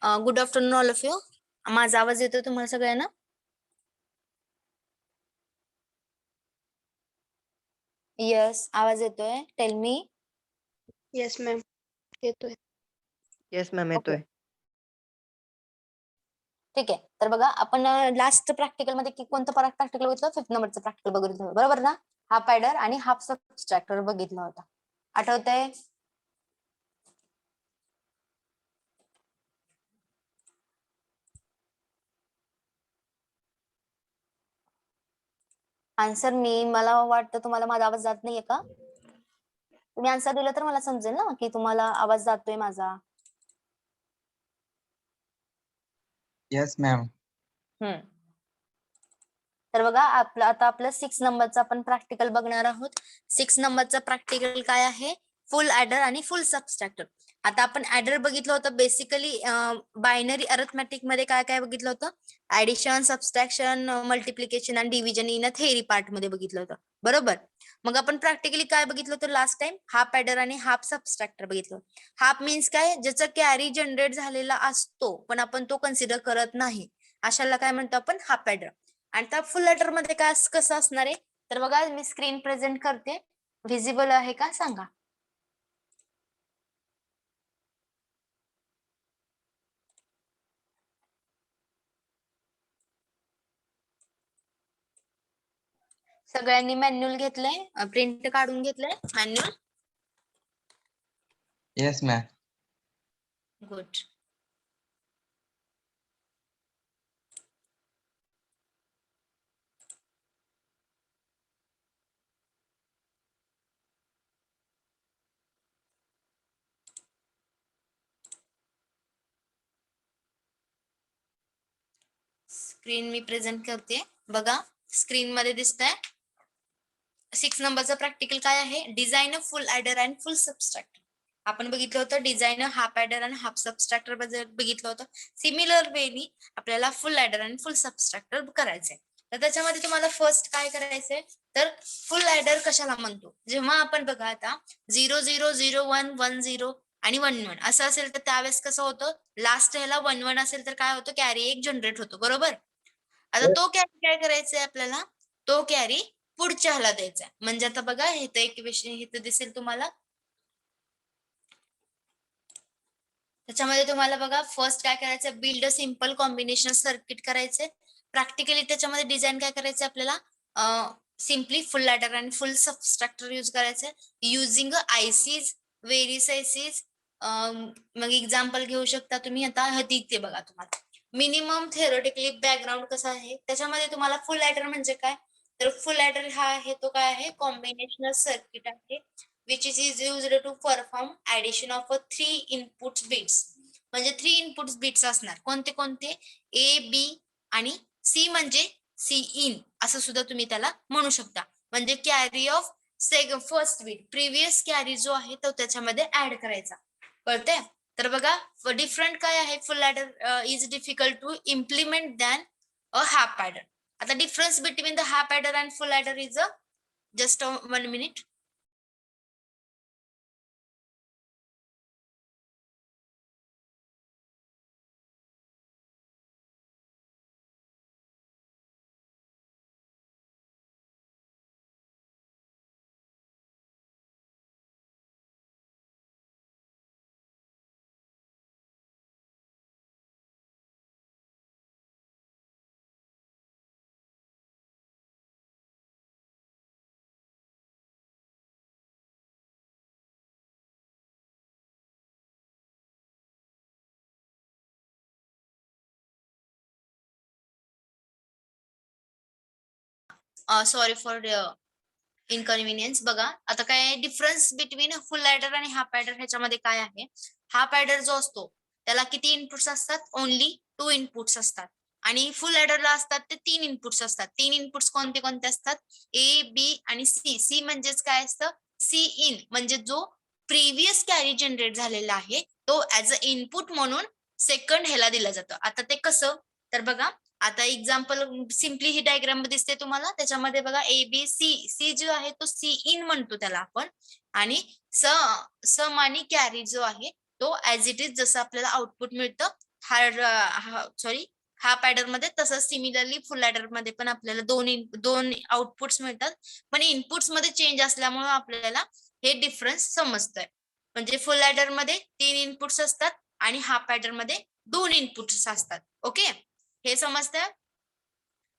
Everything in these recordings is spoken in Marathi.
Good afternoon all of you. माझा आवाज येतोय तुम्हाला सगळ्यांना? येस, आवाज येतोय. Tell me. येस मॅम, येतोय. येस मॅम, ओके, येतोय. ठीक आहे. तर बघा, आपण लास्ट प्रॅक्टिकल मध्ये कोणतं प्रॅक्टिकल बघितलं? 5th नंबरचं प्रॅक्टिकल बघितलं होतं, बरोबर ना? हाफ ॲडर आणि हाफ सबट्रॅक्टर बघितला होता. आठवतंय? आन्सर मला वाटतं तुम्हाला माझा आवाज जात नाहीये का? तुम्ही आन्सर दिलं तर मला समजेल ना की तुम्हाला आवाज जातोय माझा. Yes ma'am. तर बघा, आपलं 6 नंबरचा आपण प्रॅक्टिकल बघणार आहोत. 6 नंबरचा प्रॅक्टिकल काय आहे? फुल ॲडर आणि फुल सबट्रॅक्टर. आता आपण ॲडर बघितलं होतं. बेसिकली बायनरी अरिथमॅटिक मध्ये काय काय बघितलं होतं? ऍडिशन, सबट्रॅक्शन, मल्टिप्लिकेशन आणि डिव्हिजन इन थेअरी पार्ट मध्ये बघितलं होतं, बरोबर? मग आपण प्रॅक्टिकली काय बघितलं होतं लास्ट टाइम? हाफ ॲडर आणि हाफ सबट्रॅक्टर बघितलं. हाफ मीन्स काय? ज्याचा कॅरी जनरेट झालेला असतो पण आपण तो कन्सिडर करत नाही, अशाला काय म्हणतो आपण? Half adder. आणि त्या फुल ॲडर मध्ये काय कसं असणार आहे? तर बघा, मी स्क्रीन प्रेझेंट करते. व्हिजिबल आहे का सांगा? सगळ्यांनी मॅन्युअल घेतलंय? प्रिंट काढून घेतलंय manual? Yes ma'am. Good. Screen मी प्रेझेंट करते. बघा, स्क्रीन मध्ये दिसतंय. 6 नंबरचा प्रॅक्टिकल काय आहे? Design full adder and full subtractor. आपण बघितलं होतं डिझाइन हाफ ॲडर आणि हाफ सबट्रॅक्टर बघितलं होतं. सिमिलर वेनी आपल्याला फुल ॲडर आणि फुल सबट्रॅक्टर करायचंय. तर त्याच्यामध्ये तुम्हाला फर्स्ट काय करायचंय? तर फुल ॲडर कशाला म्हणतो? जेव्हा आपण बघा आता 0 0 0 1 1 0 आणि 1 1 असं असेल तर त्यावेळेस कसं होतं? लास्ट ह्याला 1 1 असेल तर काय होतं? कॅरी एक जनरेट होतो, बरोबर? आता तो कॅरी काय करायचंय आपल्याला? तो कॅरी पुढच्या ह्याला द्यायचा. म्हणजे आता बघा, इथं एक विषय इथं दिसेल तुम्हाला. त्याच्यामध्ये तुम्हाला बघा, फर्स्ट काय करायचं? Build a simple combination circuit करायचे. प्रॅक्टिकली त्याच्यामध्ये डिझाईन काय करायचं आपल्याला? सिम्पली फुल ॲडर आणि फुल सबट्रॅक्टर यूज करायचं युझिंग आयसीज, व्हेरियस आयसीज. मग एक्झाम्पल घेऊ शकता तुम्ही. आता दिसते बघा तुम्हाला. मिनिमम थेरोटिकली बॅकग्राऊंड कसं आहे त्याच्यामध्ये तुम्हाला? फुल ॲडर म्हणजे काय? तर फुल ॲडर हा आहे तो काय आहे? कॉम्बिनेशनल सर्किट आहे which is used to perform addition of 3 inputs bits. म्हणजे 3 inputs bits असणार. कोणते कोणते? A, B आणि C म्हणजे C in असं सुद्धा तुम्ही त्याला म्हणू शकता. म्हणजे carry of first bit, previous carry जो आहे तो त्याच्यामध्ये ऍड करायचा. कळतंय? तर बघा, डिफरंट काय आहे? Full adder is difficult to implement than a half adder. आता difference between the half adder and full adder is just 1 minute. Sorry for inconvenience. बघा, आता काय डिफरन्स बिटवीन फुल ॲडर आणि हाफ ॲडर ह्याच्यामध्ये काय आहे? हाफ ॲडर जो असतो त्याला किती इनपुट्स असतात? ओनली 2 इनपुट्स असतात. आणि फुल ॲडरला असतात ते 3 इनपुट्स असतात. 3 इनपुट्स कोणते कोणते असतात? ए, बी आणि सी. सी म्हणजेच काय असतं? सी इन म्हणजे जो प्रिव्हियस कॅरी जनरेट झालेला आहे तो ऍज अ इनपुट म्हणून सेकंड ह्याला दिला जातो. आता ते कसं? तर बघा, आता एक्झाम्पल सिम्पली ही डायग्राम दिसते तुम्हाला. त्याच्यामध्ये बघा, ए बी सी. सी जो आहे तो सी इन म्हणतो त्याला आपण. आणि सम आणि कॅरी जो आहे तो ऍज इट इज जसं आपल्याला आउटपुट मिळतं सॉरी हाफ ऍडर मध्ये, तसंच सिमिलरली फुल ऍडर मध्ये पण आपल्याला दोन आउटपुट्स मिळतात. पण इनपुट्स मध्ये चेंज असल्यामुळे आपल्याला हे डिफरन्स समजतंय. म्हणजे फुल ऍडर मध्ये 3 इनपुट्स असतात आणि हाफ ऍडर मध्ये 2 इनपुट्स असतात. ओके, हे समजतंय.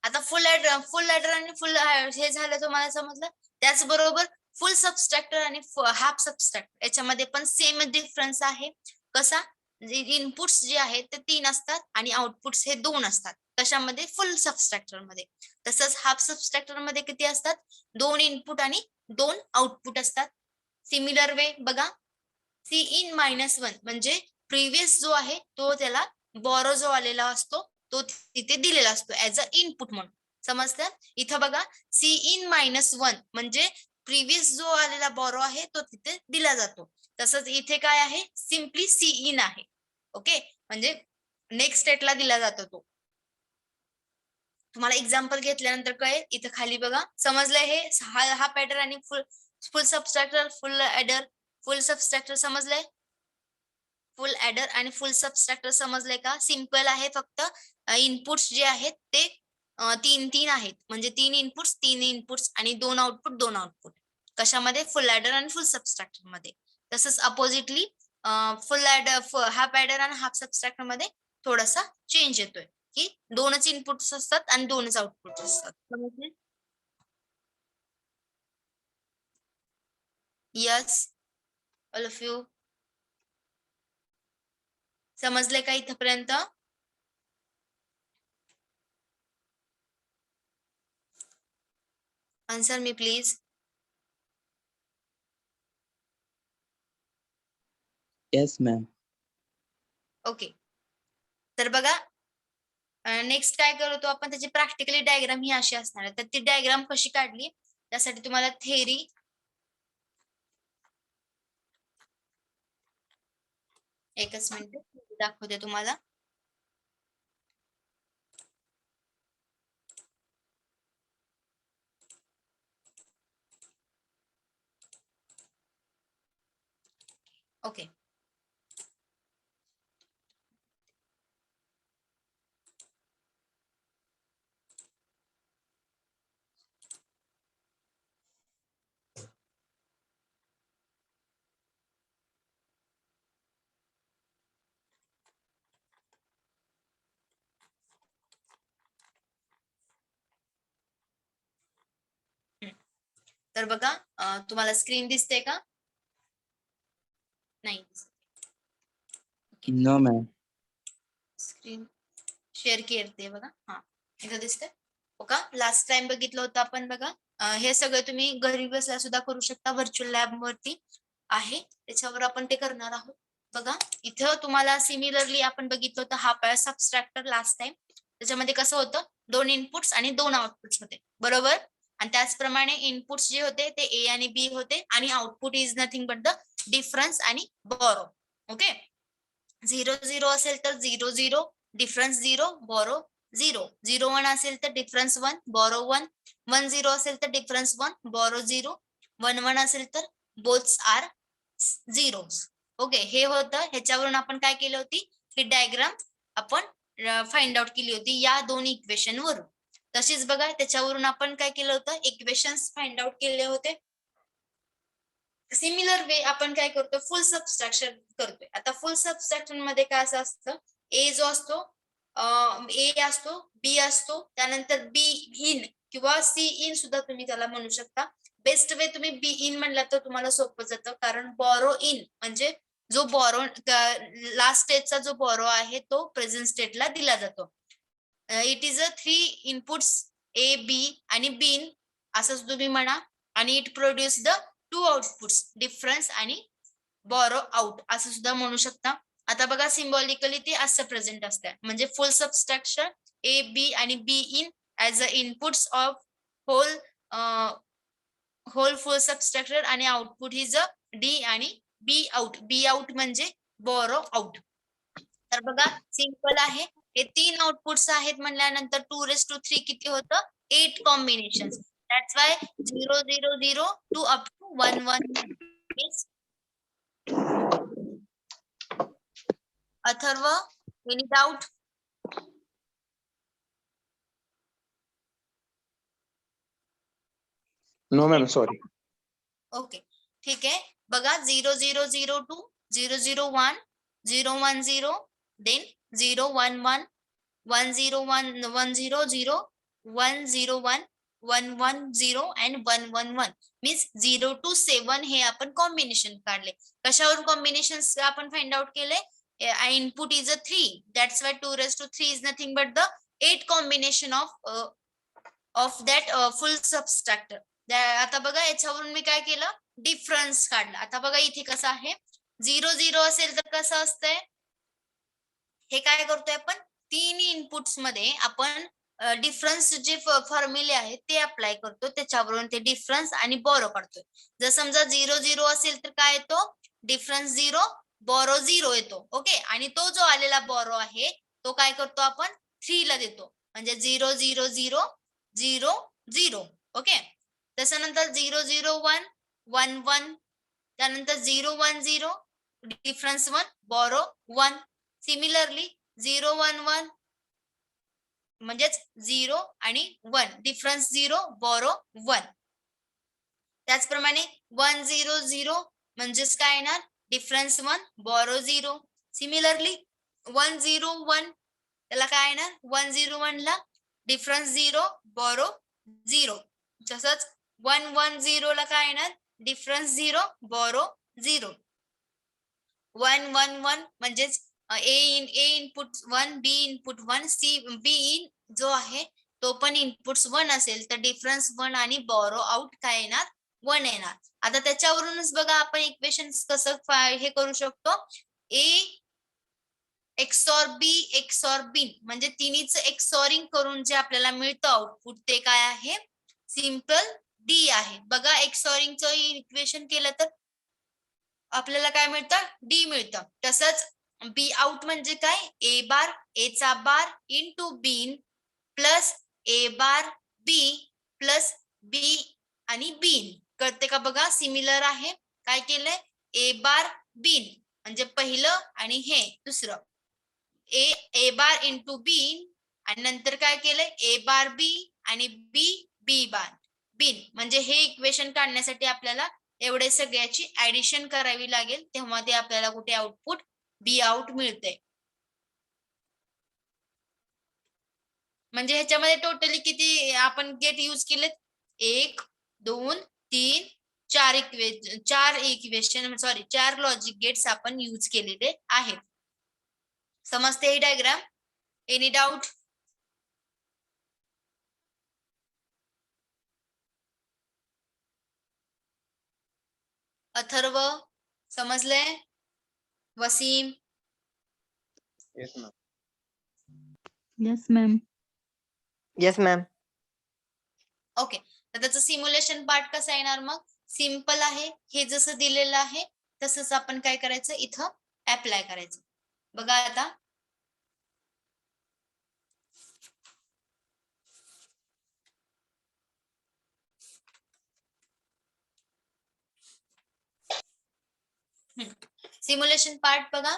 आता फुल ऍडर आणि फुल हे झालं तुम्हाला समजलं. त्याचबरोबर फुल सबस्ट्रॅक्टर आणि हाफ सबस्ट्रॅक्टर याच्यामध्ये पण सेम डिफरन्स आहे. कसा, इनपुट्स जे आहेत ते 3 असतात आणि आउटपुट्स हे 2 असतात. कशामध्ये, फुल सबस्ट्रॅक्टर मध्ये. तसंच हाफ सबस्ट्रॅक्टर मध्ये किती असतात, 2 इनपुट आणि 2 आउटपुट असतात. सिमिलर वे बघा, Cin-1 म्हणजे प्रिव्हियस जो आहे तो त्याला बोरो जो आलेला असतो तो तिथे दिलेला असतो ऍज अ इनपुट म्हणून. समजतं. इथं बघा Cin-1 म्हणजे प्रिव्हियस जो आलेला बोरो आहे तो तिथे दिला जातो. तसंच इथे काय आहे, सिम्पली Cin आहे. ओके, म्हणजे नेक्स्ट स्टेटला दिला जातो तो. तुम्हाला एक्झाम्पल घेतल्यानंतर कळेल. इथं खाली बघा, समजलंय हे हा पॅटर्न आणि फुल सबस्ट्रॅक्टर, फुल ऍडर, फुल सबस्ट्रॅक्टर समजलंय. फुल ऍडर आणि फुल सबस्ट्रॅक्टर समजलंय का. सिंपल आहे, फक्त इनपुट्स जे आहेत ते 3 आहेत. म्हणजे 3 इनपुट्स आणि 2 आउटपुट. कशामध्ये, फुल ऍडर आणि फुल सबस्ट्रॅक्टर मध्ये. तसंच अपोजिटली फुल ऍडर, हाफ ऍडर आणि हाफ सबस्ट्रॅक्टर मध्ये थोडासा चेंज येतोय, की 2च इनपुट्स असतात आणि 2च आउटपुट असतात. समजले. यस, ऑल ऑफ यू समजले का इथपर्यंत. Answer me please. Yes, ma'am. Okay, तर बघा नेक्स्ट काय करतो आपण, त्याची प्रॅक्टिकली डायग्राम ही अशी असणार आहे. तर ती डायग्राम कशी काढली, त्यासाठी तुम्हाला थेरी, एकच मिनिट दाखवते तुम्हाला. ओके, तर बघा तुम्हाला स्क्रीन दिसते का, नाही. No, ma'am. स्क्रीन शेअर करते बघा. हा, इथं दिसतंय. हो का, लास्ट टाइम बघितलं होतं आपण बघा. हे सगळं तुम्ही घरी बसल्या सुद्धा करू शकता. व्हर्च्युअल लॅब वरती आहे, त्याच्यावर आपण ते करणार आहोत. बघा इथं तुम्हाला सिमिलरली आपण बघितलं होतं हाफ सबस्ट्रॅक्टर लास्ट टाइम. त्याच्यामध्ये कसं होतं, 2 इनपुट्स आणि 2 आउटपुट्स होते, बरोबर. आणि त्याचप्रमाणे इनपुट्स जे होते ते ए आणि बी होते आणि output is nothing but the difference आणि बोरो. ओके, 0-0 असेल तर 0-0, डिफरन्स 0, बोरो 0. 0-1 असेल तर डिफरन्स 1, बोरो 1. 1-0 असेल तर डिफरन्स 1, बोरो 0. 1-1 असेल तर बोथ्स आर 0. ओके, हे होतं. ह्याच्यावरून आपण काय केली होती, ही डायग्राम आपण फाइंड आउट केली होती या 2 इक्वेशन वरून. तशीच बघा त्याच्यावरून आपण काय केलं होतं, इक्वेशन्स फाइंड आउट केले होते. सिमिलर वे आपण काय करतो, फुल सबस्ट्रॅक्शन करतोय. आता फुल सबस्ट्रॅक्शन मध्ये काय असं असतं, ए जो असतो, ए असतो, बी असतो, त्यानंतर बी इन किंवा सी इन सुद्धा तुम्ही त्याला म्हणू शकता. बेस्ट वे तुम्ही बी इन म्हणला तर तुम्हाला सोपं जातं, कारण बोरो इन म्हणजे जो बोरो लास्ट स्टेजचा जो बोरो आहे तो प्रेझेंट स्टेटला दिला जातो. It is a 3 inputs A B आणि बीन असंच तुम्ही म्हणा. आणि it produce the 2 outputs, difference आणि बोरो आउट असं सुद्धा म्हणू शकता. आता बघा सिम्बॉलिकली ते असं प्रेझेंट असतं, म्हणजे फुल सबस्ट्रॅक्शन ए बी आणि B in as a inputs of whole full subtractor आणि आउटपुट इज अ डी आणि बी आउट म्हणजे बोरो आउट. तर बघा सिंपल आहे. हे 3 आउटपुट्स आहेत म्हणल्यानंतर 2⁻³ किती होतं, 8 combinations. That's why 0-0-0 to up to 1-1 is Atharva any doubt? No ma'am sorry. Okay ठीक आहे. बघा 0002 001 010 देन 011 10110 101 110 and 111 मीन्स 0 to 7 हे आपण कॉम्बिनेशन काढले. कशावरून कॉम्बिनेशन आपण फाइंड आउट केले? Input is a 3, that's why 2 raised to 3 is nothing but the 8 combination of that full subtractor. आता बघा याच्यावरून मी काय केलं? डिफरन्स काढला. आता बघा इथे कसं आहे, 0 असेल तर कसं असतंय, हे काय करतोय आपण, तीन इनपुट्स मध्ये आपण डिफरन्स जे फॉर्म्युले आहेत ते अप्लाय करतो, त्याच्यावरून ते डिफरन्स आणि बोरो काढतोय. जर समजा 0 असेल तर काय येतो? डिफरन्स 0 बोरो 0 येतो. ओके, आणि तो जो आलेला बोरो आहे तो काय करतो आपण 3 ला देतो, म्हणजे 0 0 0 0 0. ओके, त्याच्यानंतर 001 11, त्यानंतर 010 डिफरन्स 1 बोरो 1. सिमिलरली 011 म्हणजेच 0 आणि 1 डिफरन्स 0 बोरो 1. त्याचप्रमाणे 100 म्हणजेच काय येणार? डिफरन्स 1 बोरो 0. सिमिलरली 101 त्याला काय येणार? 101 ला डिफरन्स 0 बोरो 0. तसंच 110 ला काय येणार? डिफरन्स 0 बोरो 0. 111 म्हणजेच A input 1 B input 1 C B in जो आहे तो पण इनपुट्स 1 असेल तर डिफरन्स 1 आणि बोरो आउट काय येणार? 1 येणार. आता त्याच्यावरूनच बघा आपण इक्वेशन कसं हे करू शकतो. ए एक्सॉर बी एक्सॉर बी म्हणजे तिन्हीच एक्सॉरिंग करून जे आपल्याला मिळतं आउटपुट ते काय आहे? सिंपल डी आहे. बघा एक्सॉरिंगचं इक्वेशन केलं तर आपल्याला काय मिळतं? डी मिळतं. तसंच बी आउट म्हणजे काय? ए बार ए चा bar into bin plus A bar B plus बी आणि बीन. कळते का? बघा सिमिलर आहे. काय केलंय? ए बार बीन म्हणजे पहिलं आणि हे दुसरं. ए बार इंटू बीन आणि नंतर काय केलंय? ए बार बी आणि बी बी बार बीन. म्हणजे हे इक्वेशन काढण्यासाठी आपल्याला एवढे सगळ्याची ऍडिशन करावी लागेल, तेव्हा ते आपल्याला कुठे आउटपुट बी आउट मिळते. म्हणजे ह्याच्यामध्ये टोटली किती आपण गेट यूज केलेत? 1 2 3 4 लॉजिक गेट्स आपण यूज केलेले आहेत. समजते ही डायग्राम? Any doubt? अथर्व समजले? Wasim? Yes ma'am. Yes, ma'am. Yes ma'am. Okay, तर त्याचं सिम्युलेशन पार्ट कसा येणार? मग सिंपल आहे, हे जसं दिलेलं आहे तसंच आपण काय करायचं? इथं अप्लाय करायचं. बघा आता सिम्युलेशन पार्ट बघा.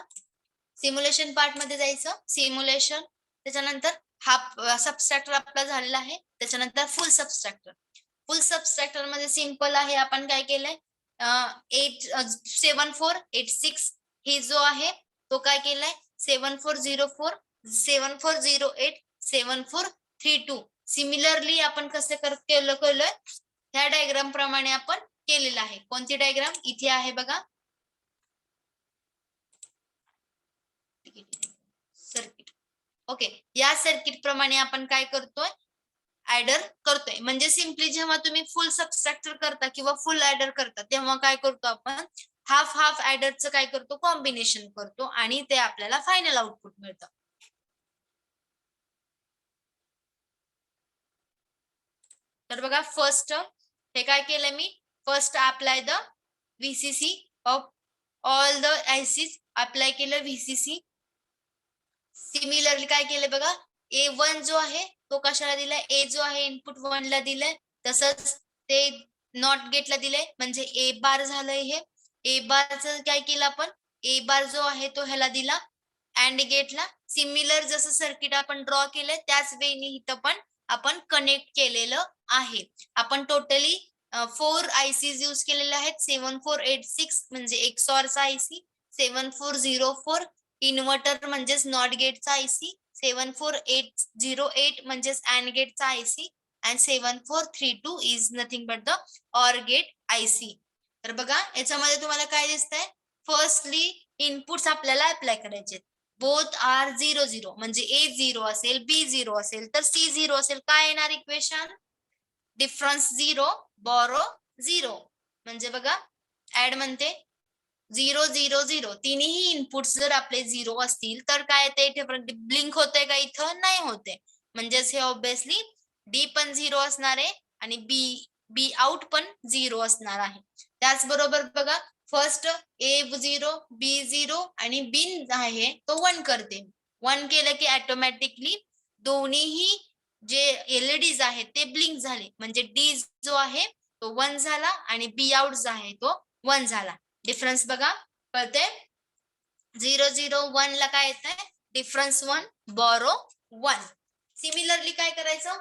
सिम्युलेशन पार्ट मध्ये जायचं, सिम्युलेशन, त्याच्यानंतर हा सबस्ट्रॅक्टर आपला झालेला आहे, त्याच्यानंतर फुल सबस्ट्रॅक्टर. फुल सबस्ट्रॅक्टर मध्ये सिंपल आहे, आपण काय केलंय? 7486 हे जो आहे तो काय केलाय? 7404 7408 7432. सिमिलरली आपण कसं केलंय? ह्या डायग्राम प्रमाणे आपण केलेलं आहे. कोणती डायग्राम? इथे आहे बघा, सर्किट. ओके, या सर्किट प्रमाणे आपण काय करतोय? ऍडर करतोय. म्हणजे सिंपली जेव्हा तुम्ही फुल सबस्ट्रॅक्टर करता किंवा फुल ऍडर करता तेव्हा काय करतो आपण? हाफ हाफ ऍडरचं काय करतो? कॉम्बिनेशन करतो आणि ते आपल्याला फायनल आउटपुट मिळतं. तर बघा फर्स्ट हे काय केलंय मी? First apply the VCC of all the ICs. Apply केलं VCC. सिमिलरली काय केलंय बघा? A1 जो आहे तो कशाला दिलाय? ए जो आहे इनपुट 1 ला दिलाय. तसंच ते नॉट गेटला दिलंय म्हणजे ए बार झालंय. हे ए बारचं काय केलं आपण? ए बार जो आहे तो ह्याला दिला अँड गेटला सिमिलर जसं सर्किट आपण ड्रॉ केलंय त्याच वेने इथं पण आपण कनेक्ट केलेलं आहे. आपण टोटली 4 ICs यूज केलेले आहेत. 7486 म्हणजे एक्सॉरचा IC, 7404 इन्व्हर्टर म्हणजेच नॉट गेटचा IC, 74808 म्हणजेच अँड गेटचा IC and 7432 is nothing but the OR gate IC. तर बघा याच्यामध्ये तुम्हाला काय दिसतंय, फर्स्टली इनपुट्स आपल्याला अप्लाय करायचे. बोथ आर 0 0 म्हणजे A 0 असेल, B 0 असेल तर C 0 असेल. काय येणार इक्वेशन? डिफरन्स 0 बोरो 0 म्हणजे बघा ऍड म्हणते 0 0 0 तिन्ही इनपुट्स जर आपले 0 असतील तर काय येते इथे ब्लिंक होते का? इथं नाही होते. म्हणजेच हे ऑब्विसली D पण 0 असणार आहे आणि बी आउट पण 0 असणार आहे. त्याचबरोबर बघा फर्स्ट A 0 B 0 आणि बिन आहे तो 1 करते. 1 केलं की ऑटोमॅटिकली दोन्हीही जे LEDs आहेत ते ब्लिंक झाले. म्हणजे D जो आहे तो 1 झाला आणि B आउट जो आहे तो 1 झाला. डिफरन्स बघा कळते. 0 0 1 ला काय येत आहे? डिफरन्स 1 बोरो 1. सिमिलरली काय करायचं?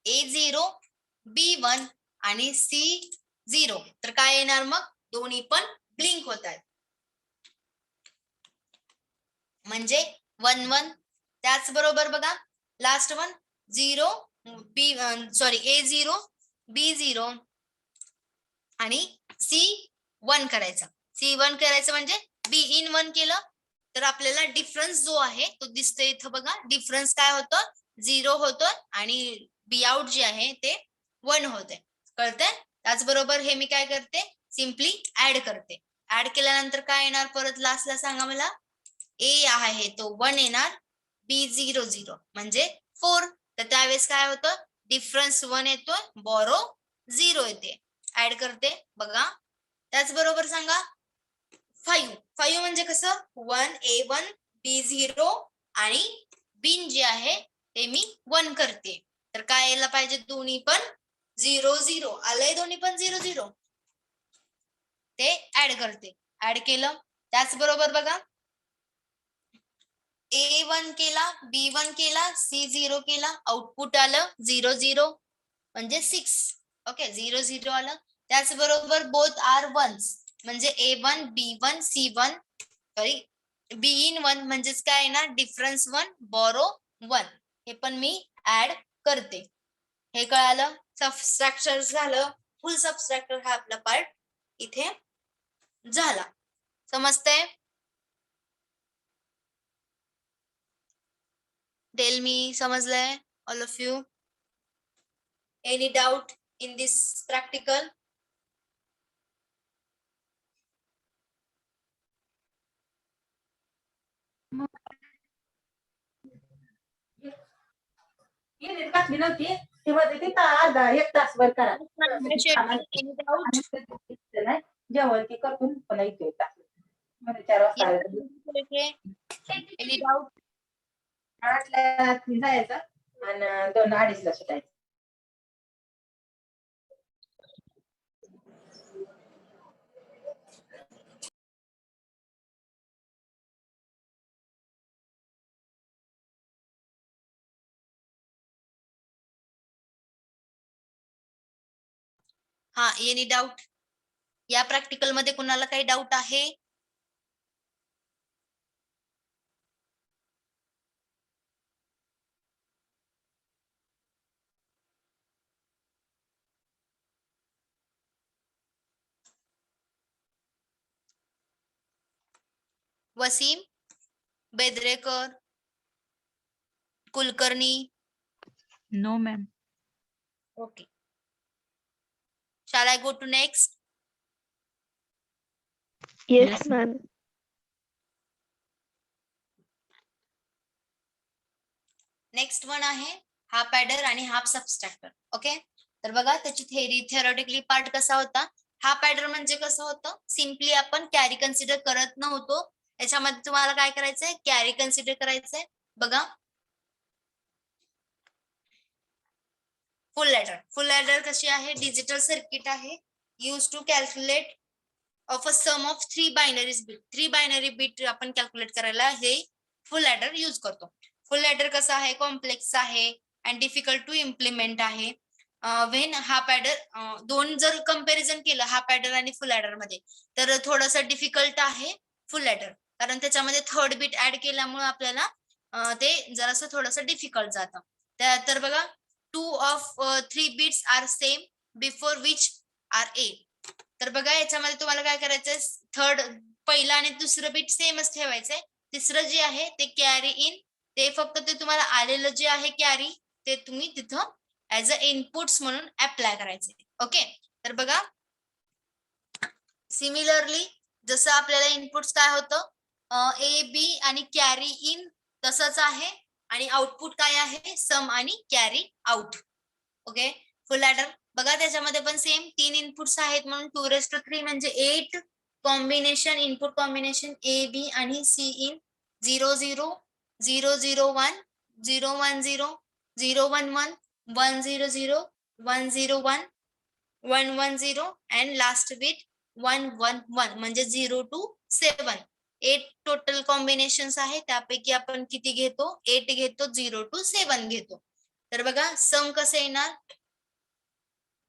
A0 B1 आणि C0 तर काय येणार मग? दोन्ही पण ब्लिंक होत आहेत म्हणजे 1 1. त्याचबरोबर बघा लास्ट वन 0 A0 B0 आणि C1 करायचं. C1 करायचं म्हणजे B in 1 केलं तर आपल्याला डिफरन्स जो आहे तो दिसतोय इथं बघा. डिफरन्स काय होतं? 0 होतं आणि बी आउट जे आहे ते 1 होते. कळतंय? त्याचबरोबर हे मी काय करते? सिम्पली ऍड करते. ऍड केल्यानंतर काय येणार परत लास्टला सांगा मला? A आहे तो 1 येणार, B 0 0 म्हणजे 4. तर त्यावेळेस काय होतं? डिफरन्स 1 येतोय, बोरो 0 येते. ऍड करते बघा. त्याचबरोबर सांगा 5 म्हणजे कसं? 1 A1 B0 आणि बिन जे आहे ते मी 1 करते. तर काय यायला पाहिजे? दोन्ही पण 0 0 आलंय, दोन्ही पण 0 0 ते ऍड करते. ऍड केलं त्याचबरोबर बघा A1 केला, B1 केला, C0 केला, आउटपुट आलं 0 0 म्हणजे 6. ओके 0 0 आलं. त्याचबरोबर बोथ आर 1 म्हणजे A1 B1 C1 sorry B in 1 म्हणजेच काय येणार? डिफरन्स 1 बोरो 1. हे पण मी ऍड करते. हे कळालं? सबट्रॅक्शन झालं. फुल सबट्रॅक्टर हा आपला पार्ट इथे झाला. समजतंय? टेल मी, समजलंय all of you? Any doubt in this practical? घातली नव्हती तेव्हा ते अर्धा 1 तासभर करा. Any doubt? जेवण ते करतून पुन्हा इथे 4 वाजता एनी डाऊट? 8ला जायचं आणि 2 2:30ला सुटायचं. हा एनी डाऊट? या प्रॅक्टिकल मध्ये कुणाला काही डाऊट आहे? Wasim, Bedrekar, Kulkarni? No, ma'am. Okay. Shall I go to next? Yes, Yes, ma'am. Next one आहे हाफ ऍडर आणि हाफ सबस्ट्रॅक्टर. ओके तर बघा त्याची थिअरॉटिकली पार्ट कसा होता. हाफ ऍडर म्हणजे कसं होतं? सिम्पली आपण कॅरी कन्सिडर करत नव्हतो. याच्यामध्ये तुम्हाला काय करायचंय? कॅरी कन्सिडर करायचंय. बघा फुल ऍडर. फुल ऍडर कशी आहे? डिजिटल सर्किट आहे use to calculate of a sum of 3 binaries bit. 3 binary bit आपण कॅल्क्युलेट करायला हे फुल ॲडर यूज करतो. फुल ॲडर कसा आहे, कॉम्प्लेक्स आहे अँड डिफिकल्ट टू इम्प्लिमेंट आहे. वेन हाफ ॲडर दोन जर कंपॅरिझन केलं हाफ ॲडर आणि फुल ॲडर मध्ये, तर थोडंसं डिफिकल्ट आहे फुल ॲडर, कारण त्याच्यामध्ये थर्ड बिट ऍड केल्यामुळे आपल्याला ते जरासं थोडंसं डिफिकल्ट जातं. तर बघा 2 of 3 bits are same before which are A. तर बघा याच्यामध्ये तुम्हाला काय करायचंय, थर्ड पहिला आणि दुसरं बिट सेमच ठेवायचंय. तिसरं जे आहे ते कॅरी इन, ते फक्त ते तुम्हाला आलेलं जे आहे कॅरी ते तुम्ही तिथं ऍज अ इनपुट्स म्हणून अप्लाय करायचे. ओके, तर बघा सिमिलरली जसं आपल्याला इनपुट्स काय होतं, ए बी आणि कॅरी इन तसंच आहे, आणि आउटपुट काय आहे, सम आणि कॅरी आउट. ओके, फुल ॲडर बघा त्याच्यामध्ये पण सेम 3 इनपुट्स आहेत म्हणून 2⁻³ म्हणजे 8 combination, input combination A B आणि C in 0 0 0 0 1 0 1 0 0 1 1 1 0 0 1 0 1 1 1 0 and last bit 1 1 1 म्हणजे 0 to 7. 8 टोटल कॉम्बिनेशन्स आहे, त्यापैकी आपण किती घेतो, 8 घेतो, 0 to 7 घेतो. तर बघा सम कसं येणार,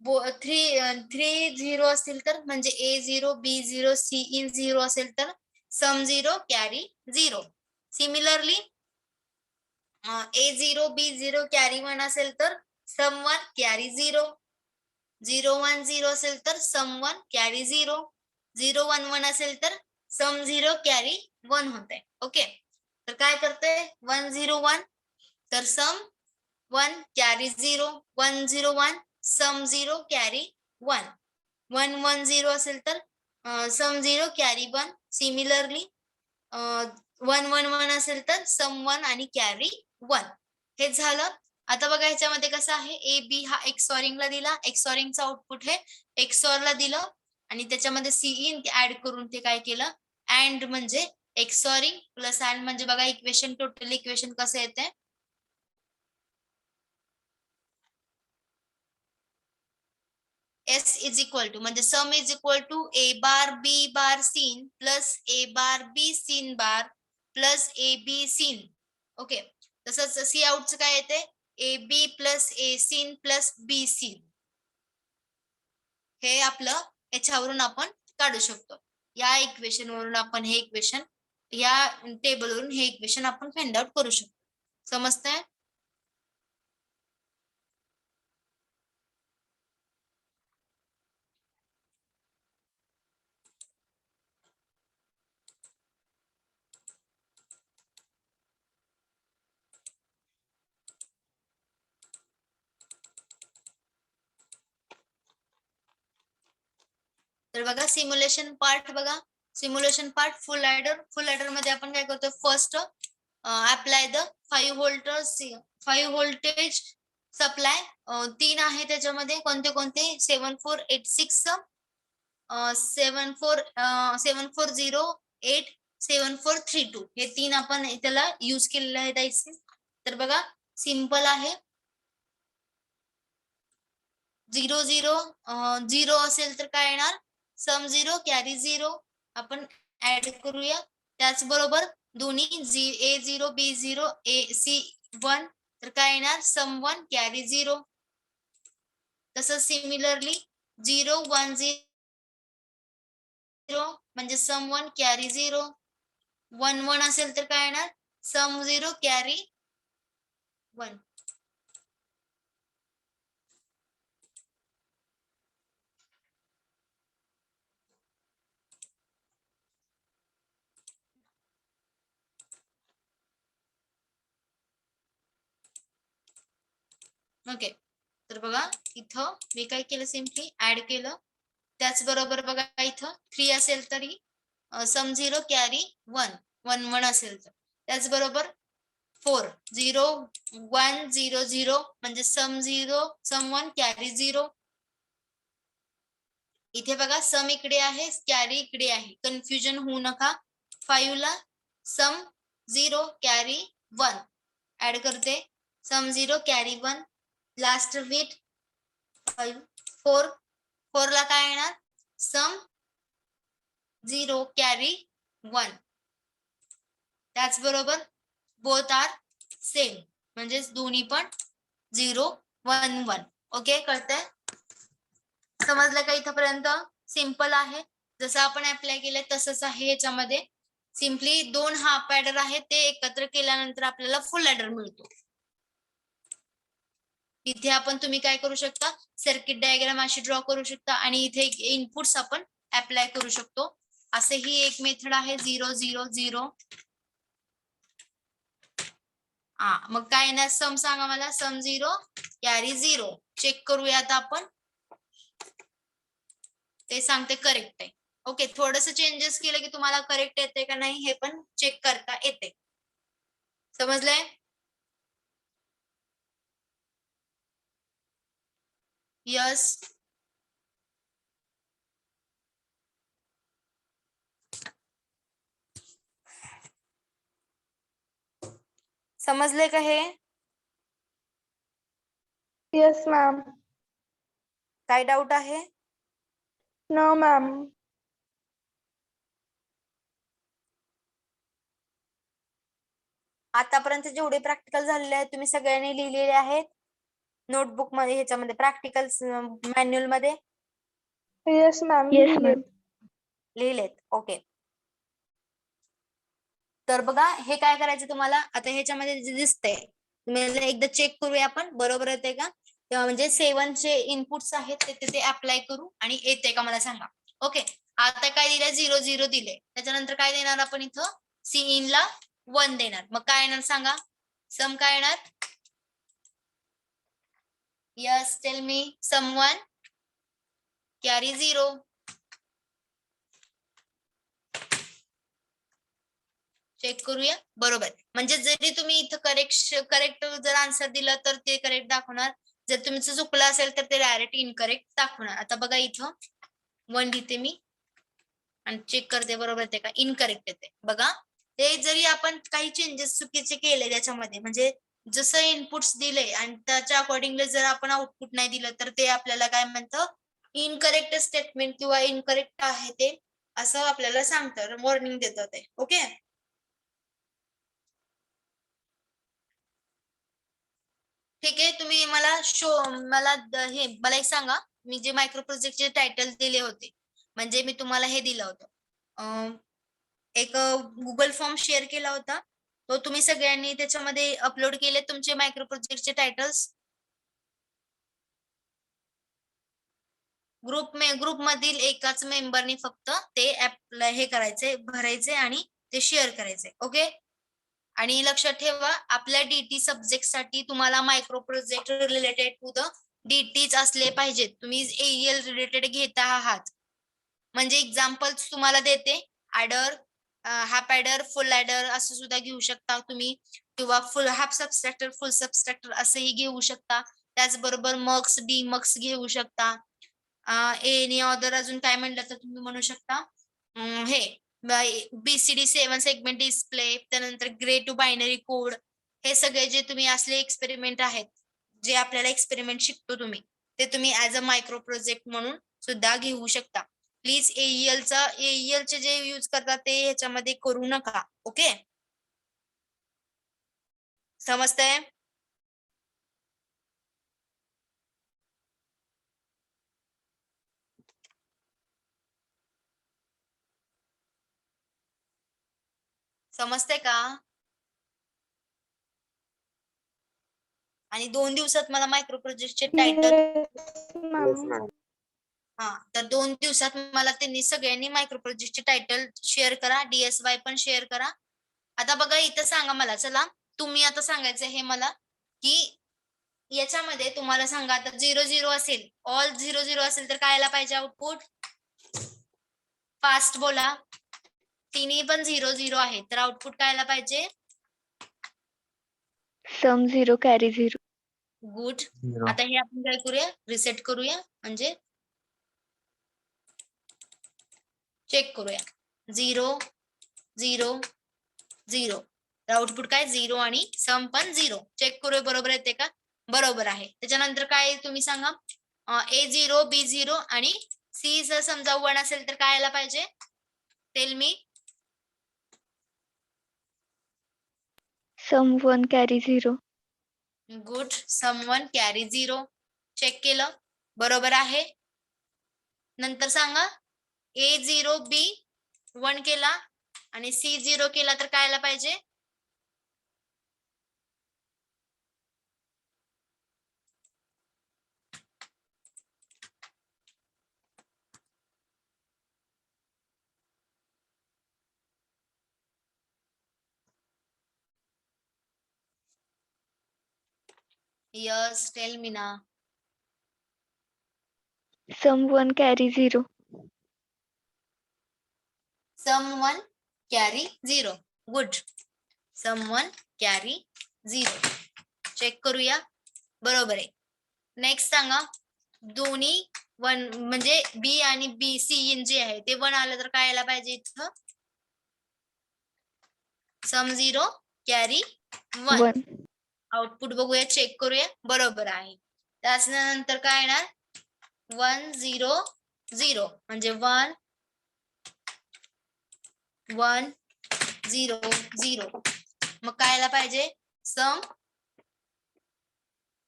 3 0 असेल तर म्हणजे A0 B0 C in 0 असेल तर सम 0 carry 0. Similarly A0 B0 carry 1 असेल तर सम 1 कॅरी 0. 0 1 0 असेल तर सम 1 कॅरी 0. 0 1 1 असेल तर सम 0 कॅरी 1 होते. ओके, तर काय करते 1 0 1 तर सम 1 कॅरी 0. 1 0 1 सम 0 कॅरी 1. 1 1 0 असेल तर सम 0 कॅरी 1. सिमिलरली 1 1 1 असेल तर सम 1 आणि कॅरी 1. हे झालं. आता बघा ह्याच्यामध्ये कसं आहे, ए बी हा एक्सॉरिंगला दिला, एक्सॉरिंगचं आउटपुट हे एक्सॉरला दिलं आणि त्याच्यामध्ये सी इन ऍड करून ते काय केलं, अँड म्हणजे एक्सॉरिंग प्लस अँड म्हणजे बघा इक्वेशन, टोटल इक्वेशन कसं येते, S इज इक्वल टू म्हणजे sum is equal to A bar B bar C in plus A bar B C in bar plus A B C in. Okay, तसंच सी आउटचं काय येते, A B plus A C in plus B C in. हे आपलं याच्यावरून आपण काढू शकतो. या इक्वेशन वरून आपण हे इक्वेशन, या टेबलवरून हे इक्वेशन आपण फाइंड आउट करू शकतो. समजतंय? तर बघा सिम्युलेशन पार्ट, बघा सिम्युलेशन पार्ट फुल ॲडर मध्ये आपण काय करतो, first apply the 5 voltage supply. 3 आहे त्याच्यामध्ये, कोणते कोणते, 7486 7408 7432 हे 3 आपण त्याला यूज केलेले आहेत IC. तर बघा सिंपल आहे. 0 0 0 असेल तर काय येणार, सम 0 कॅरी 0 आपण ऍड करूया. त्याचबरोबर दोन्ही A0 B0 C1 तर काय येणार, सम 1 कॅरी 0. तसंच सिमिलरली 0 1 0 म्हणजे सम 1 कॅरी 0. 1 1 असेल तर काय येणार, सम 0 कॅरी 1. ओके, तर बघा इथं मी काय केलं, सिम्पली ऍड केलं. त्याचबरोबर बघा इथं 3 असेल तरी सम 0 कॅरी 1. 1 1 असेल तर त्याचबरोबर 4 0 1 0 0 म्हणजे सम 0 सम 1 कॅरी 0. इथे बघा सम इकडे आहे, कॅरी इकडे आहे, कन्फ्युजन होऊ नका. 5 ला सम 0 कॅरी 1 ऍड करते, सम 0 कॅरी 1. लास्ट बिट 5 4 ला काय येणार, सम 0 कॅरी 1. त्याचबरोबर बोथ आर सेम, म्हणजेच दोन्ही पण 0 1 1. ओके, कळतंय? समजलं का इथपर्यंत? सिंपल आहे. जसं आपण अप्लाय केलंय तसंच आहे. ह्याच्यामध्ये सिम्पली 2 हाफ ॲडर आहेत, ते एकत्र केल्यानंतर आपल्याला फुल ॲडर मिळतो. इथे आपण तुम्ही काय करू शकता, सर्किट डायग्राम अशी ड्रॉ करू शकता आणि इथे इनपुट्स आपण अप्लाय करू शकतो. असे ही एक मेथड आहे 0 0 0. मग काय येणार सम सांगा मला. सम 0 कॅरी 0. चेक करूयात आपण, ते सांगते करेक्ट आहे. ओके, थोडस चेंजेस केलं की तुम्हाला करेक्ट येते का नाही हे पण चेक करता येते. समजलंय? यस. समजले का हे? Yes, ma'am. काय डाऊट आहे? No, ma'am. आतापर्यंत जेवढे प्रॅक्टिकल झालेले आहेत तुम्ही सगळ्यांनी लिहिलेले आहेत नोटबुक मध्ये, ह्याच्यामध्ये प्रॅक्टिकल मॅन्युअल मध्ये Yes, ma'am. Yes, ma'am. लिहिलेत. ओके, तर बघा हे काय करायचं तुम्हाला. आता ह्याच्यामध्ये जे दिसतंय तुम्ही एकदा चेक करूया आपण, बरोबर येते का तेव्हा, म्हणजे 7 चे इनपुट्स आहेत ते तिथे अप्लाय करू आणि येते का मला सांगा. ओके, आता काय दिलंय 0 0 दिले, त्याच्यानंतर काय देणार आपण इथं सी इन ला 1 देणार. मग काय येणार सांगा, सम काय येणार. Yes, tell me. Sum 1 carry 0. Check करूया. बरोबर, म्हणजे जरी तुम्ही इथं करेक्ट जर आन्सर दिलं तर ते करेक्ट दाखवणार, जर तुमचं चुकलं असेल तर ते डायरेक्ट इनकरेक्ट दाखवणार. आता बघा इथं 1 लिहिते मी आणि चेक करते बरोबर येते का, इनकरेक्ट येते. बघा, ते जरी आपण काही चेंजेस चुकीचे केले त्याच्यामध्ये, म्हणजे जसं इनपुट्स दिले आणि त्याच्या अकॉर्डिंगली जर आपण आउटपुट नाही दिलं तर ते आपल्याला काय म्हणतं, इनकरेक्ट स्टेटमेंट किंवा इनकरेक्ट आहे ते असं आपल्याला सांगतं, वॉर्निंग देतं ते. ओके, ठीक आहे. तुम्ही मला एक सांगा, मी जे मायक्रो प्रोजेक्टचे टायटल दिले होते, म्हणजे मी तुम्हाला हे दिलं होतं, एक गुगल फॉर्म शेअर केला होता, तो तुम्ही सगळ्यांनी त्याच्यामध्ये अपलोड केले तुमचे मायक्रो प्रोजेक्टचे टायटल्स. ग्रुप मधील एकाच मेंबरनी फक्त ते हे करायचे, भरायचे आणि ते शेअर करायचे. ओके, आणि लक्षात ठेवा आपल्या डीटी सब्जेक्ट साठी तुम्हाला micro project related to the डीटीच असले पाहिजेत. तुम्ही एईएल रिलेटेड घेता आहात म्हणजे एक्झाम्पल्स तुम्हाला देते, ॲडर, हाफ ॲडर, फुल ॲडर असं सुद्धा घेऊ शकता तुम्ही, किंवा फुल हाफ सबस्ट्रॅक्टर, फुल सबस्ट्रॅक्टर असंही घेऊ शकता. त्याचबरोबर मक्स, डीमक्स घेऊ शकता. एनी ऑदर अजून काय म्हणलं तर तुम्ही म्हणू शकता हे BCD 7 सेगमेंट डिस्प्ले, त्यानंतर ग्रे टू बायनरी कोड, हे सगळे जे तुम्ही असले एक्सपेरिमेंट आहेत, जे आपल्याला एक्सपेरिमेंट शिकतो तुम्ही, ते तुम्ही ऍज अ मायक्रो प्रोजेक्ट म्हणून सुद्धा घेऊ शकता. प्लीज एईएलचे जे यूज करतात ते ह्याच्यामध्ये करू नका. ओके, समजतंय? समजतंय का? आणि 2 दिवसात मला मायक्रो प्रोजेक्टचे टायटल, Yes, ma'am. तर 2 दिवसात मला त्यांनी सगळ्यांनी मायक्रो प्रोजेक्टचे टायटल शेअर करा, DSY पण शेअर करा. आता बघा इथं सांगा मला, चला तुम्ही आता सांगायचं हे मला, की याच्यामध्ये तुम्हाला सांगा आता 0 0 असेल, ऑल 0 0 असेल तर काय आला पाहिजे आउटपुट. फास्ट बोला. तिन्ही पण 0 0 आहे तर आउटपुट काय आला पाहिजे. Sum 0 carry 0. गुड. 0. आता हे आपण काय करूया, रिसेट करूया, म्हणजे चेक करूया. 0 0 0, तर आउटपुट काय 0 आणि सम पण 0. चेक करूया बरोबर येते का. बरोबर आहे. त्याच्यानंतर काय तुम्ही सांगा, A0 B0 आणि C जर समजा 1 असेल तर काय आला पाहिजे. Tell me. Sum 1 carry 0. Good. Someone carry 0. Check केलं, बरोबर आहे. नंतर सांगा A0 B1 केला आणि C0 केला तर काय आला पाहिजे? यस, टेल मी ना. Sum 1 carry 0. Someone carry 0. Good. Someone carry 0. Check करूया, बरोबर आहे. नेक्स्ट सांगा दोन्ही 1 म्हणजे बी आणि बी सी जे आहे ते 1 आलं तर काय यायला पाहिजे इथं? सम 0 कॅरी 1. 1. आउटपुट बघूया, चेक करूया, बरोबर आहे. त्यानंतर काय येणार? 1 0 0 म्हणजे 1 1 0 0. मग काय यायला पाहिजे? सम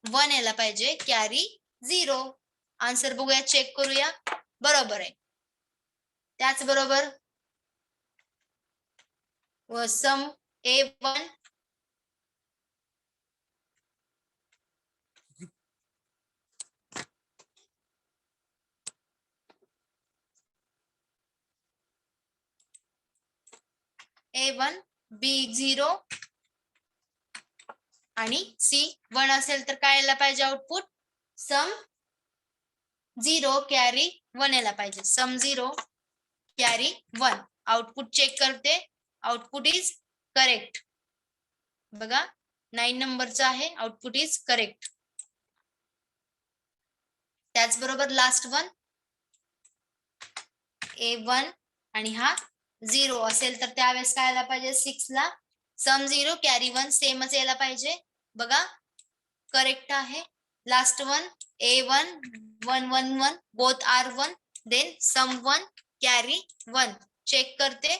1 यायला पाहिजे, कॅरी 0. आन्सर बघूया, चेक करूया, बरोबर आहे. त्याचबरोबर सम A1 A1 B0 आणि C1 असेल तर काय यायला पाहिजे आउटपुट? सम 0 कॅरी 1 यायला पाहिजे. सम 0 कॅरी 1. आउटपुट चेक करते, आउटपुट इज करेक्ट. बघा 9 नंबरचं आहे, आउटपुट इज करेक्ट. त्याचबरोबर लास्ट वन A1 आणि हा 0 असेल तर त्यावेळेस काय यायला पाहिजे? 6 ला सम 0 कॅरी 1 सेमच यायला पाहिजे. बघा करेक्ट आहे. Last one A1 1 1 1 both are 1. Then sum 1 carry 1. Check करते,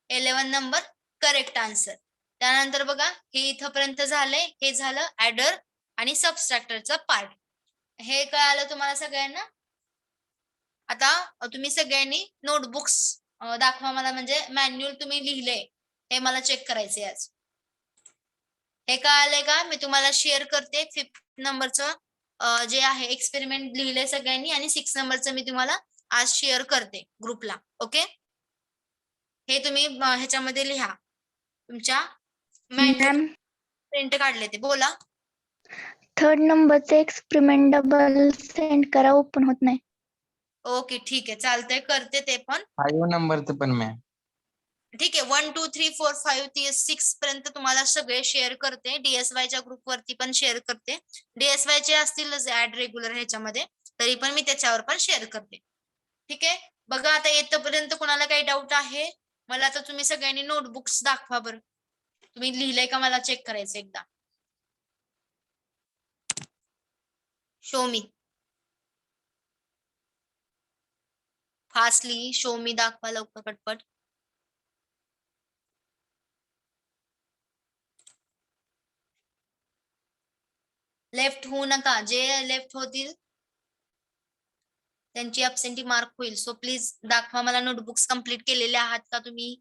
11 नंबर करेक्ट आन्सर. त्यानंतर बघा हे इथपर्यंत झालंय. हे झालं ऍडर आणि सबस्ट्रॅक्टरचा पार्ट. हे कळालं तुम्हाला सगळ्यांना? आता तुम्ही सगळ्यांनी नोटबुक्स दाखवा मला, म्हणजे मॅन्युअल तुम्ही लिहिलंय हे मला चेक करायचे आज. हे कळालंय का? मी तुम्हाला शेअर करते 5th नंबरचं जे आहे एक्सपेरिमेंट लिहिलंय सगळ्यांनी आणि 6 नंबरचं मी तुम्हाला आज शेअर करते ग्रुपला. ओके, हे तुम्ही ह्याच्यामध्ये लिहा, तुमच्या मॅन्युअल मॅम प्रिंट काढले ते. बोला. 3rd नंबरचे एक्सपेरिमेंट डबल सेंड करा, ओपन होत नाही. ओके, ठीक आहे, चालतंय, करते ते पण. 5 नंबरचं पण मॅम. ठीक आहे. 1 2 3 4 5 6 पर्यंत तुम्हाला सगळे शेअर करते. DSY च्या ग्रुप वरती पण शेअर करते. DSY चे असतीलच ऍड रेग्युलर ह्याच्यामध्ये, तरी पण मी त्याच्यावर पण शेअर करते. ठीक आहे. बघा आता येतपर्यंत कोणाला काही डाऊट आहे? मला आता तुम्ही सगळ्यांनी नोटबुक्स दाखवा बरं. तुम्ही लिहिलंय का मला चेक करायचं एकदा. शो मी. फास्टली शो मी दाखवा लवकर पटपट. लेफ्ट होऊ नका. जे लेफ्ट होतील त्यांची अब्सेंटी मार्क होईल. सो प्लीज दाखवा मला नोटबुक्स कंप्लीट केलेले आहात का तुम्ही.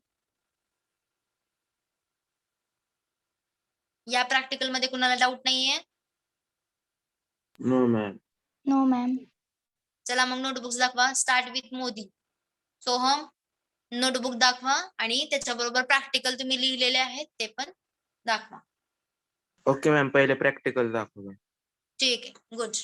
या प्रॅक्टिकल मध्ये कुणाला डाऊट नाहीये? No ma'am. No ma'am. चला मग नोटबुक्स दाखवा. Start with Modi. Soham notebook दाखवा आणि त्याच्याबरोबर प्रॅक्टिकल तुम्ही लिहिलेले आहेत ते पण दाखवा. ओके मॅम, पहिले प्रॅक्टिकल दाखवा. ठीक आहे, गुड.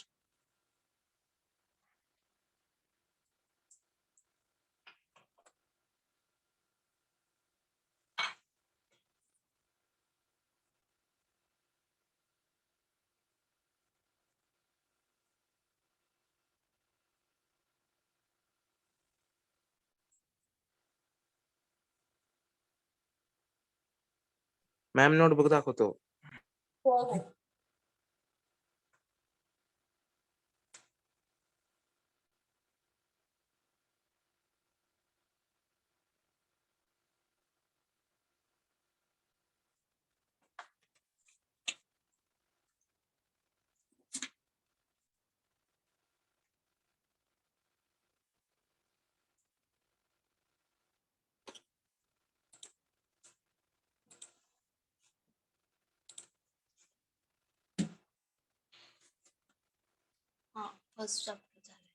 मॅम नोटबुक दाखवतो. हो हो. फर्स्ट चॅप्टर झालं.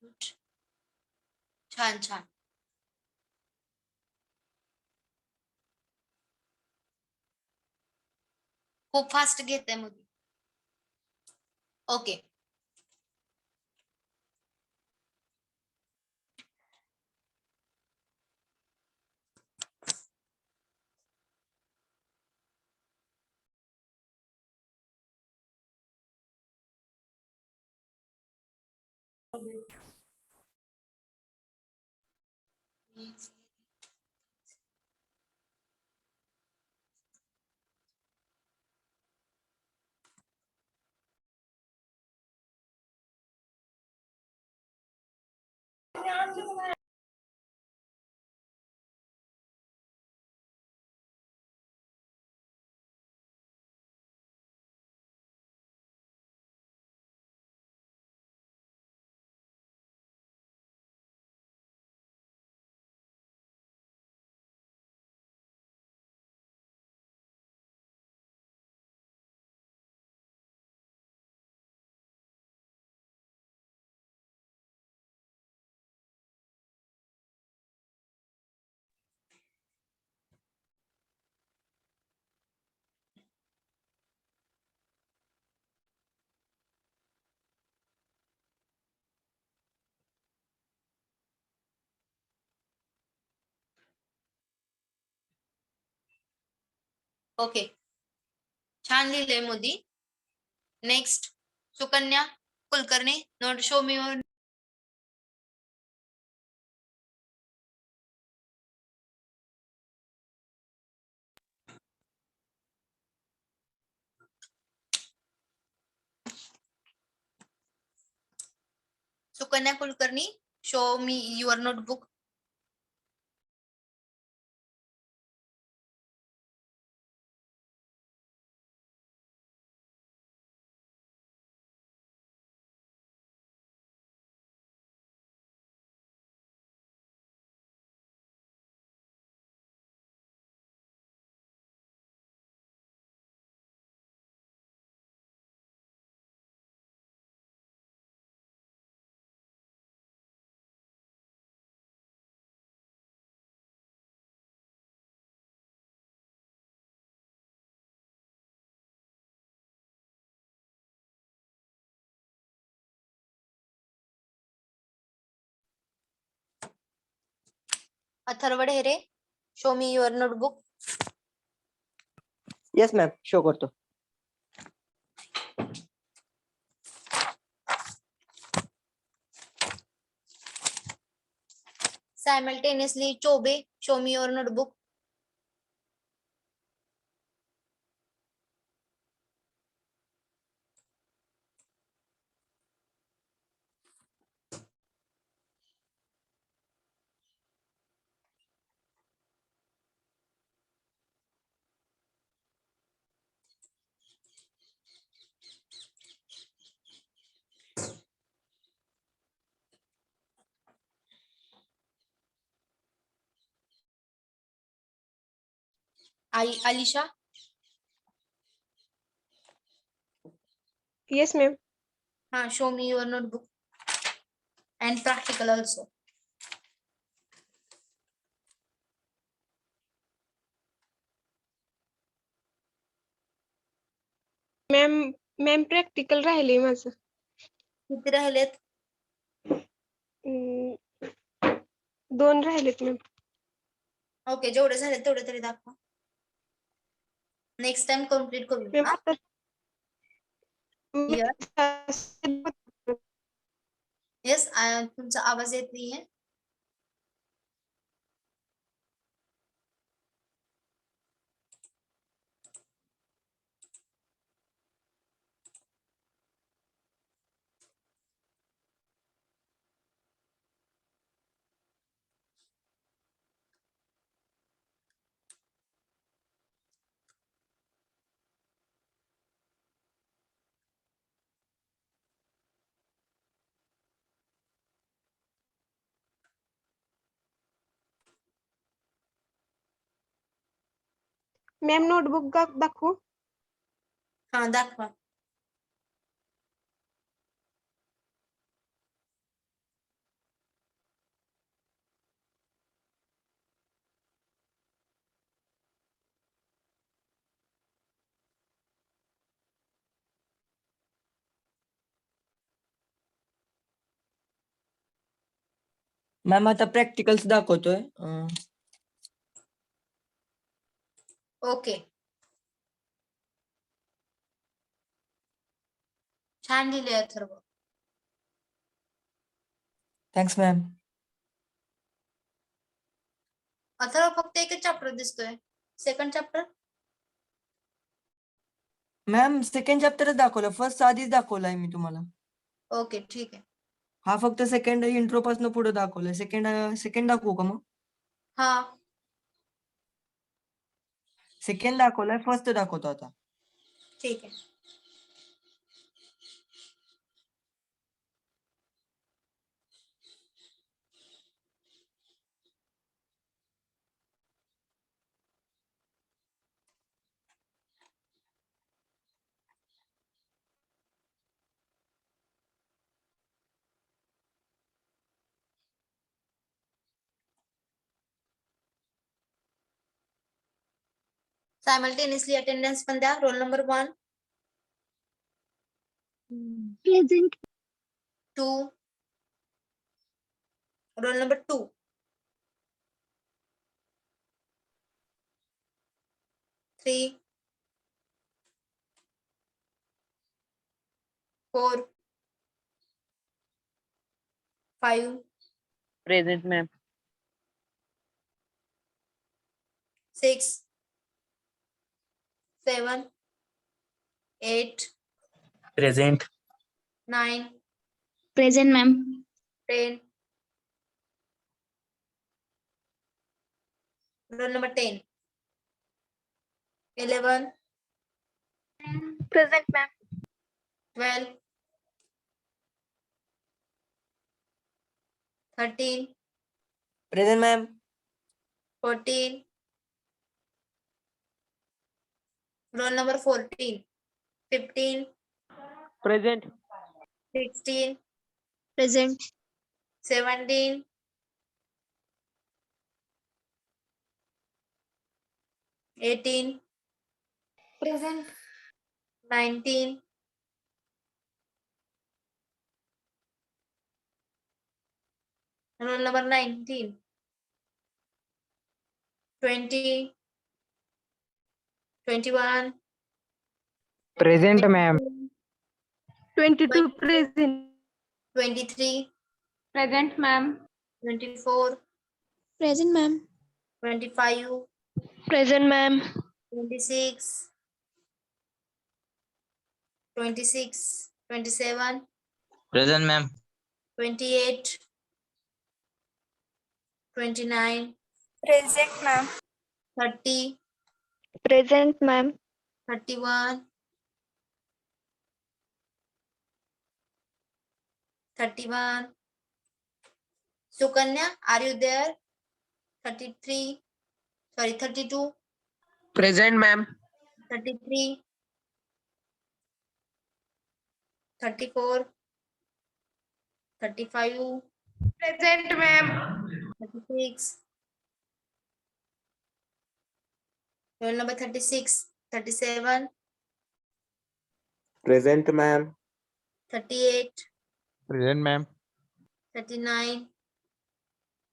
Good. छान छान. खूप फास्ट घेते मग. ओके. ओके. छान लिहिलंय Modi. Next Sukanya Kulkarni. Note show me. Sukanya Kulkarni, show me your notebook. Atharva Dhere, show me your notebook. Yes ma'am show करतो. Simultaneously Chaubey, show me your notebook. Alisha. Yes, ma'am. Show me your notebook and practical also. Ma'am practical राहिले माझं. किती राहिलेत? 2 राहिलेत मॅम. ओके, जेवढे झाले तेवढे तरी दाखवा. नेक्स्ट टाइम कम्प्लीट करू. मॅम आता Clear? येस, तुमचा आवाज येत नाहीये. मॅम नोटबुक दाखवू? हा दाखवा. मॅम आता प्रॅक्टिकल्स दाखवतोय. ओके. छान लिहिले अथर्व. Thanks ma'am. अथर्व फक्त एकच चॅप्टर दिसतोय. सेकंड चॅप्टर मॅम सेकंड चॅप्टरच दाखवलं, फर्स्ट आधीच दाखवलाय मी तुम्हाला. ओके ठीक आहे. हा फक्त सेकंड इंट्रो पासून पुढे दाखवलंय. सेकंड दाखवू का मग? हा सेकंड दाखवलाय, फर्स्ट दाखवतो आता. ठीक आहे. सायमल्टेनियसली अटेंडन्स पण द्या. Roll number 1, present. 2, roll number 2, 3, 4, 5, present ma'am. 6, 7, 8, present. 9, present ma'am. 10, roll number 10, 11, present ma'am. 12, 13, present ma'am. 14, roll number 14, 15, present. 16, present. 17, 18, present. 19, roll number 19, 20, 21, present ma'am. 22 present. 23, present ma'am. 24, present ma'am. 25, present ma'am. 26, 26, 27, present ma'am. 28, 29, present ma'am. 30, present ma'am. 31, 31, Sukanya, are you there? 33, sorry, 32, present ma'am. 33, 34, 35, present ma'am. 36, roll number 36, 37, present ma'am. 38, present ma'am. 39,